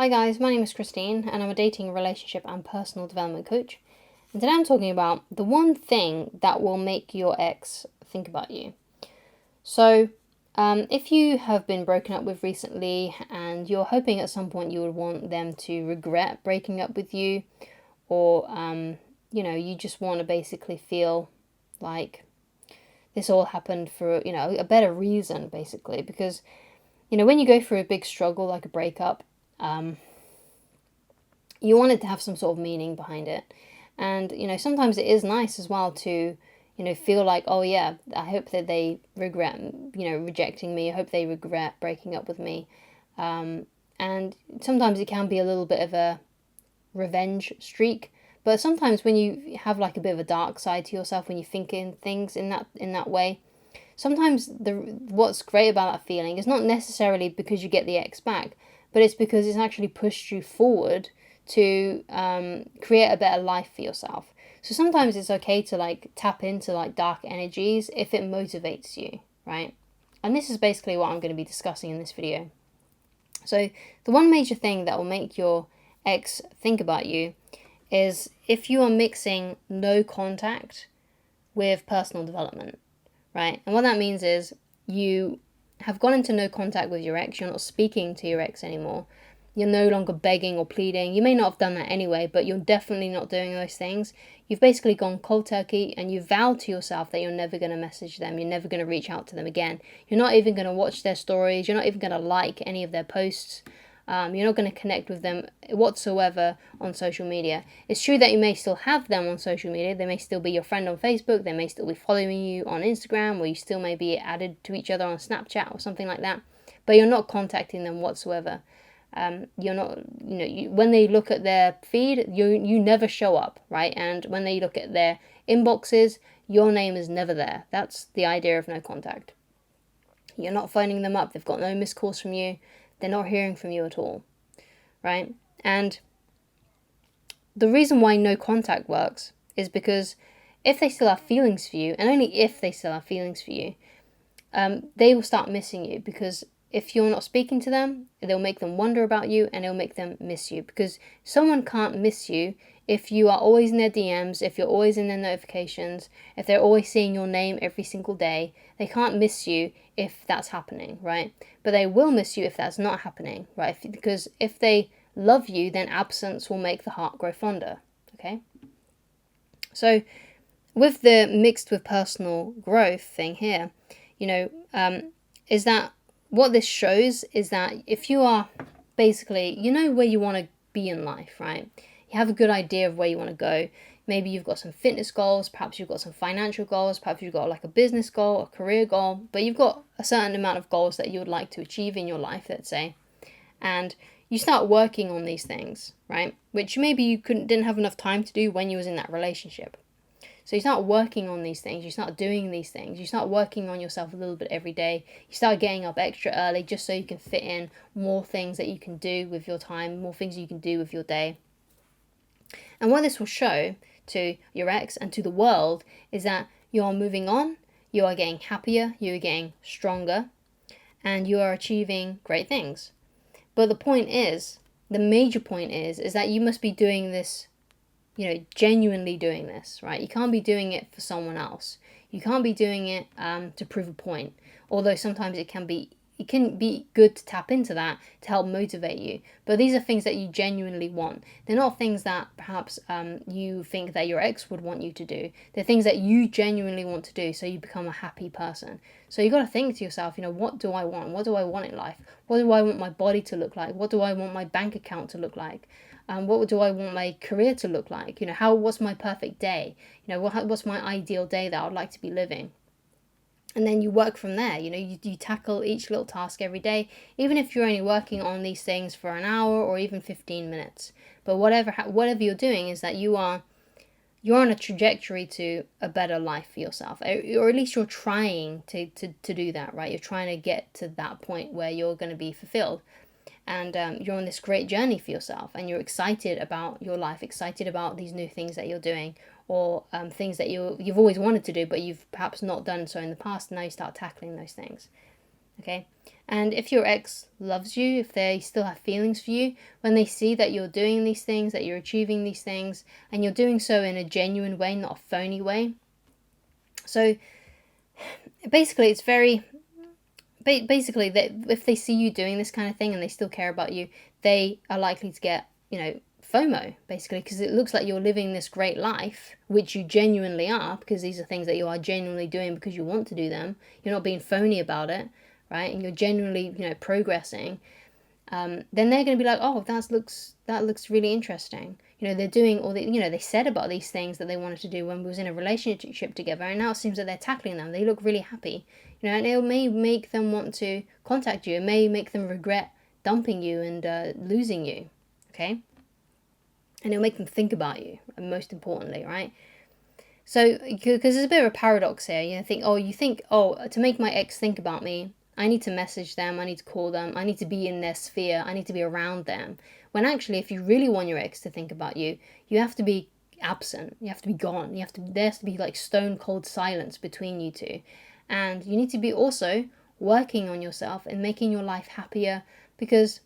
Hi guys, my name is Christine and I'm a dating, relationship and personal development coach. And today I'm talking about the one thing that will make your ex think about you. So, if you have been broken up with recently and you're hoping at some point you would want them to regret breaking up with you, or, you just want to basically feel like this all happened for, a better reason, basically, because, when you go through a big struggle like a breakup, you want it to have some sort of meaning behind it. And, sometimes it is nice as well to, feel like, oh yeah, I hope that they regret, rejecting me. I hope they regret breaking up with me. And sometimes it can be a little bit of a revenge streak. But sometimes when you have like a bit of a dark side to yourself, when you're thinking things in that way, sometimes what's great about that feeling is not necessarily because you get the ex back, but it's because it's actually pushed you forward to create a better life for yourself. So sometimes it's okay to like tap into like dark energies if it motivates you, right? And this is basically what I'm going to be discussing in this video. So the one major thing that will make your ex think about you is if you are mixing no contact with personal development, right? And what that means is you have gone into no contact with your ex, you're not speaking to your ex anymore, you're no longer begging or pleading. You may not have done that anyway, but you're definitely not doing those things. You've basically gone cold turkey and you've vowed to yourself that you're never going to message them, you're never going to reach out to them again. You're not even going to watch their stories, you're not even going to like any of their posts. You're not going to connect with them whatsoever on social media. It's true that you may still have them on social media. They may still be your friend on Facebook. They may still be following you on Instagram, or you still may be added to each other on Snapchat or something like that. But you're not contacting them whatsoever. You're not, when they look at their feed, you never show up, right? And when they look at their inboxes, your name is never there. That's the idea of no contact. You're not phoning them up. They've got no missed calls from you. They're not hearing from you at all, right? And the reason why no contact works is because if they still have feelings for you, and only if they still have feelings for you, they will start missing you, because if you're not speaking to them, it'll make them wonder about you and it'll make them miss you, because someone can't miss you if you are always in their DMs, if you're always in their notifications, if they're always seeing your name every single day. They can't miss you if that's happening, right? But they will miss you if that's not happening, right? Because if they love you, then absence will make the heart grow fonder, okay? So with the mixed with personal growth thing here, is that what this shows is that if you are basically, where you want to be in life, right? You have a good idea of where you want to go. Maybe you've got some fitness goals, perhaps you've got some financial goals, perhaps you've got like a business goal, a career goal, but you've got a certain amount of goals that you would like to achieve in your life, let's say. And you start working on these things, right? Which maybe you didn't have enough time to do when you was in that relationship. So you start working on these things, you start doing these things, you start working on yourself a little bit every day, you start getting up extra early just so you can fit in more things that you can do with your time, more things you can do with your day. And what this will show to your ex and to the world is that you are moving on, you are getting happier, you are getting stronger, and you are achieving great things. But the major point is that you must be doing this, genuinely doing this, right? You can't be doing it for someone else. You can't be doing it to prove a point. Although sometimes it can be good to tap into that to help motivate you. But these are things that you genuinely want. They're not things that perhaps you think that your ex would want you to do. They're things that you genuinely want to do so you become a happy person. So you got to think to yourself, what do I want? What do I want in life? What do I want my body to look like? What do I want my bank account to look like? What do I want my career to look like? What's my perfect day? What's my ideal day that I would like to be living? And then you work from there. You tackle each little task every day, even if you're only working on these things for an hour or even 15 minutes. But whatever you're doing is that you're on a trajectory to a better life for yourself, or at least you're trying to do that, right? You're trying to get to that point where you're going to be fulfilled. And you're on this great journey for yourself, and you're excited about your life, excited about these new things that you're doing, or things that you've always wanted to do, but you've perhaps not done so in the past, and now you start tackling those things. Okay. And if your ex loves you, if they still have feelings for you, when they see that you're doing these things, that you're achieving these things, and you're doing so in a genuine way, not a phony way. So basically, it's very, basically, that if they see you doing this kind of thing and they still care about you, they are likely to get, FOMO, basically, because it looks like you're living this great life, which you genuinely are, because these are things that you are genuinely doing because you want to do them. You're not being phony about it, right? And you're genuinely, progressing. Then they're going to be like, oh, that looks really interesting. They're doing all the, they said about these things that they wanted to do when we was in a relationship together, and now it seems that they're tackling them. They look really happy, and it may make them want to contact you. It may make them regret dumping you and losing you, okay? And it'll make them think about you, most importantly, right? So, because there's a bit of a paradox here. You think, to make my ex think about me, I need to message them, I need to call them, I need to be in their sphere, I need to be around them. When actually, if you really want your ex to think about you, you have to be absent, you have to be gone, there has to be like stone cold silence between you two. And you need to be also working on yourself and making your life happier, because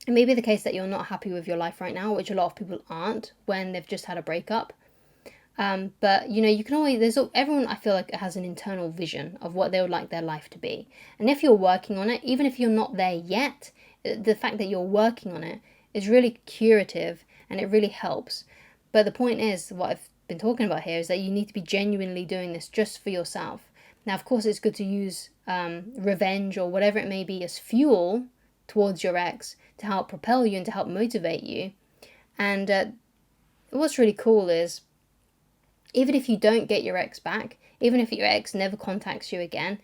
it may be the case that you're not happy with your life right now, which a lot of people aren't when they've just had a breakup. But you can always, everyone, I feel like, has an internal vision of what they would like their life to be. And if you're working on it, even if you're not there yet, the fact that you're working on it is really curative and it really helps. But the point is, what I've been talking about here is that you need to be genuinely doing this just for yourself. Now, of course, it's good to use revenge or whatever it may be as fuel towards your ex to help propel you and to help motivate you. And what's really cool is, even if you don't get your ex back, even if your ex never contacts you again,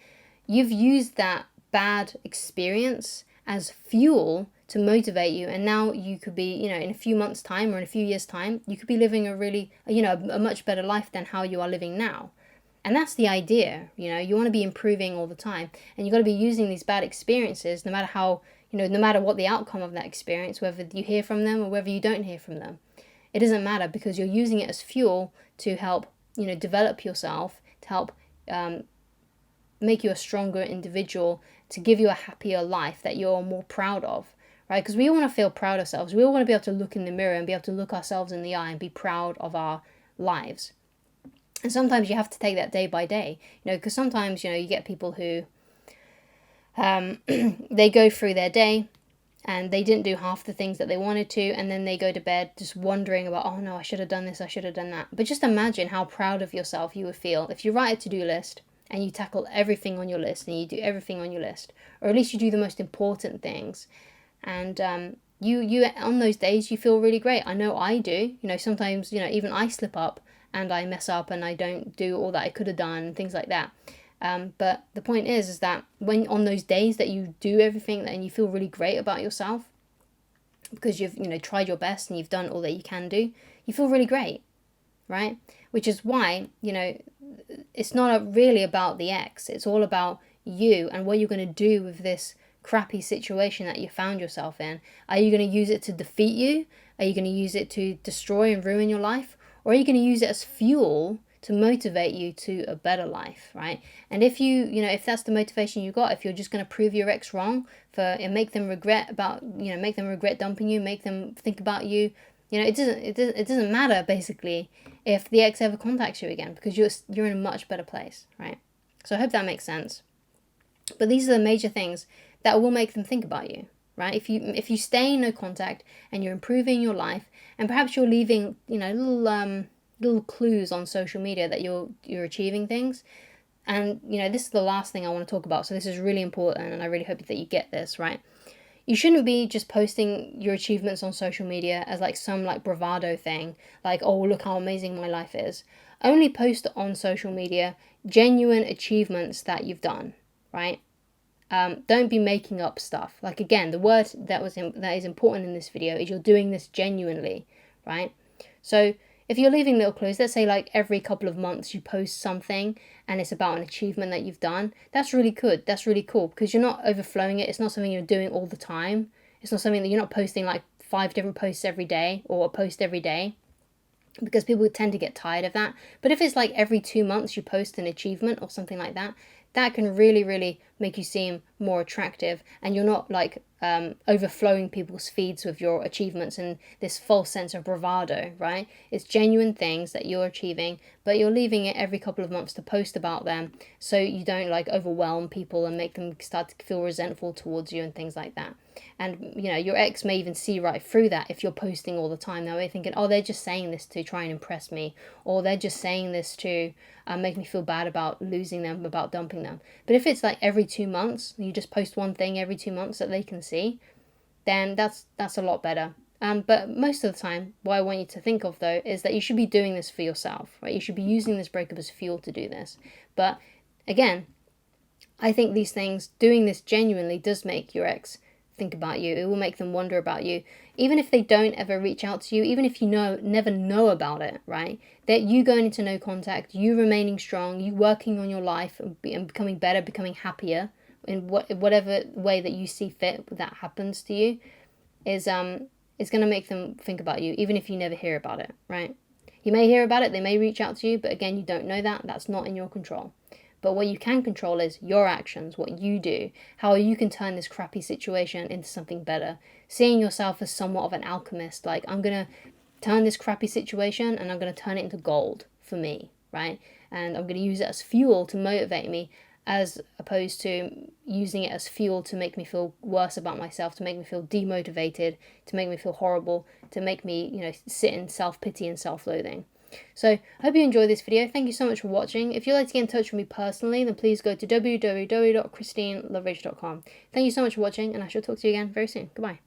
you've used that bad experience as fuel to motivate you. And now you could be, in a few months' time or in a few years' time, you could be living a much better life than how you are living now. And that's the idea. You want to be improving all the time. And you've got to be using these bad experiences, no matter how, no matter what the outcome of that experience, whether you hear from them or whether you don't hear from them. It doesn't matter, because you're using it as fuel to help, develop yourself, to help make you a stronger individual, to give you a happier life that you're more proud of, right? Because we all want to feel proud of ourselves. We all want to be able to look in the mirror and be able to look ourselves in the eye and be proud of our lives. And sometimes you have to take that day by day, because sometimes, you get people who, they go through their day, and they didn't do half the things that they wanted to, and then they go to bed just wondering about, oh no, I should have done this, I should have done that. But just imagine how proud of yourself you would feel if you write a to-do list and you tackle everything on your list, and you do everything on your list, or at least you do the most important things. And you on those days you feel really great. I know I do. Sometimes, even I slip up and I mess up and I don't do all that I could have done and things like that. But the point is that when on those days that you do everything and you feel really great about yourself, because you've tried your best and you've done all that you can do, you feel really great, right? Which is why it's not really about the ex. It's all about you and what you're going to do with this crappy situation that you found yourself in. Are you going to use it to defeat you? Are you going to use it to destroy and ruin your life? Or are you going to use it as fuel to motivate you to a better life, right? And if if that's the motivation you got, if you're just going to prove your ex wrong and make them regret dumping you, make them think about you, it doesn't matter basically if the ex ever contacts you again, because you're in a much better place, right? So I hope that makes sense. But these are the major things that will make them think about you, right? If you stay in no contact and you're improving your life, and perhaps you're leaving little clues on social media that you're achieving things. And this is the last thing I want to talk about, so this is really important, and I really hope that you get this, right? You shouldn't be just posting your achievements on social media as like some like bravado thing, like, oh, look how amazing my life is. Only post on social media genuine achievements that you've done, right? Don't be making up stuff. Like, again, the word that is important in this video is you're doing this genuinely, right? So if you're leaving little clues, let's say like every couple of months you post something and it's about an achievement that you've done, that's really good. That's really cool, because you're not overflowing it. It's not something you're doing all the time. It's not something that you're not posting like 5 different posts every day or a post every day, because people tend to get tired of that. But if it's like every 2 months you post an achievement or something like that, that can really, really make you seem more attractive, and you're not like overflowing people's feeds with your achievements and this false sense of bravado, right? It's genuine things that you're achieving, but you're leaving it every couple of months to post about them, so you don't like overwhelm people and make them start to feel resentful towards you and things like that. And your ex may even see right through that if you're posting all the time. Now they're thinking, oh, they're just saying this to try and impress me, or they're just saying this to make me feel bad about losing them, about dumping them. But if it's like every 2 months, you just post one thing every 2 months that they can see, then that's a lot better. But most of the time, what I want you to think of though is that you should be doing this for yourself, right? You should be using this breakup as fuel to do this. But again, I think these things, doing this genuinely, does make your ex think about you. It will make them wonder about you. Even if they don't ever reach out to you, even if you never know about it, right? That you going into no contact, you remaining strong, you working on your life and becoming better, becoming happier in whatever way that you see fit that happens to you, is going to make them think about you, even if you never hear about it, right? You may hear about it, they may reach out to you, but again, you don't know that. That's not in your control. But what you can control is your actions, what you do, how you can turn this crappy situation into something better. Seeing yourself as somewhat of an alchemist, like, I'm going to turn this crappy situation and I'm going to turn it into gold for me, right? And I'm going to use it as fuel to motivate me, as opposed to using it as fuel to make me feel worse about myself, to make me feel demotivated, to make me feel horrible, to make me, sit in self-pity and self-loathing. So I hope you enjoyed this video. Thank you so much for watching. If you'd like to get in touch with me personally, then please go to www.christineloveridge.com. Thank you so much for watching, and I shall talk to you again very soon. Goodbye.